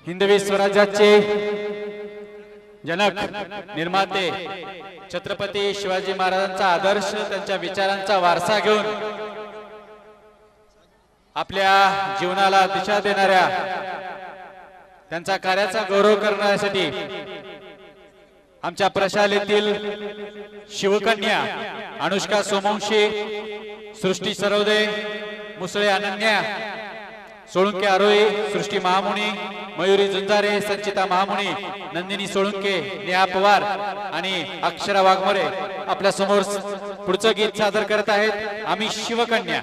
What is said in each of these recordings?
हिंदवी स्वराज्याचे जनक निर्माते छत्रपती शिवाजी महाराजांचा आदर्श त्यांच्या विचारांचा वारसा घेऊन आपल्या जीवनाला दिशा देणाऱ्या त्यांचा कार्याचा गौरव करण्यासाठी आमच्या प्रशालेतील शिवकन्या अनुष्का सोमवंशी, सृष्टी सरवदे, मुसळे अनन्या, सोळुंके आरोही, सृष्टी महामुनी, मयुरी झुंजारे, संचिता महामुनी, नंदिनी सोळुंके, नेहा पवार आणि अक्षरा वाघमोरे आपल्या समोर पुढचं गीत सादर करत आहेत। आम्ही शिवकन्या।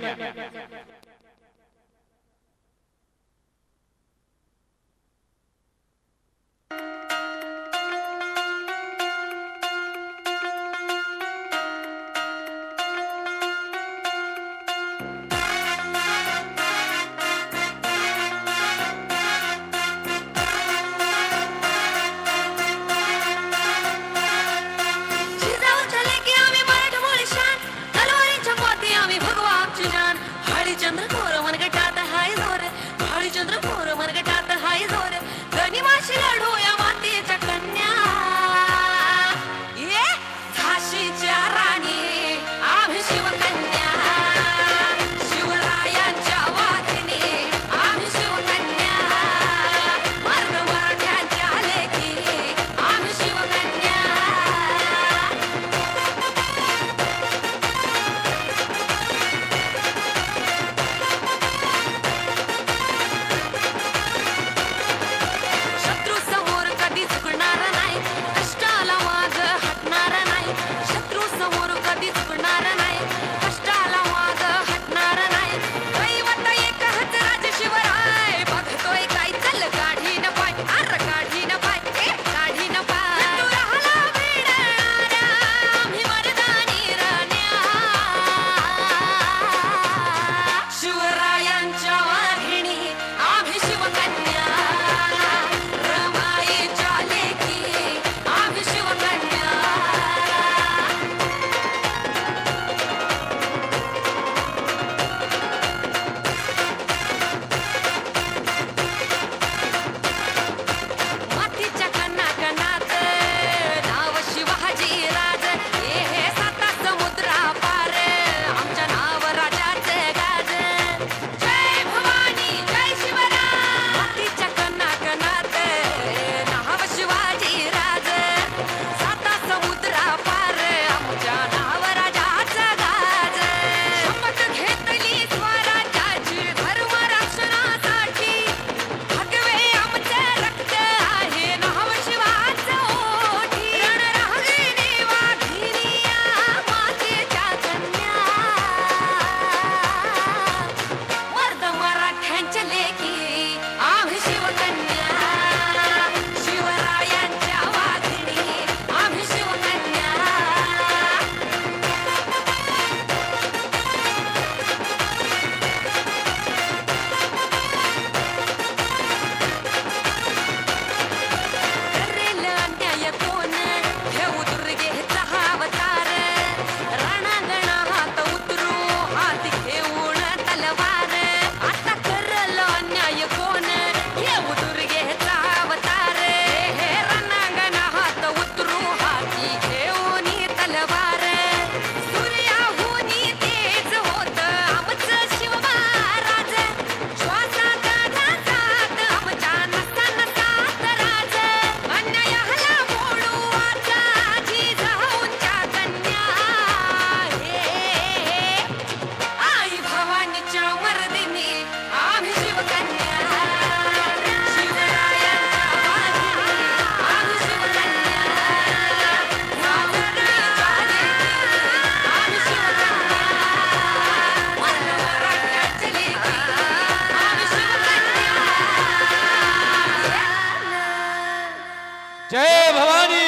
जय भवानी,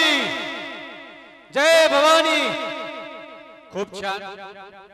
जय भवानी। खूप छान।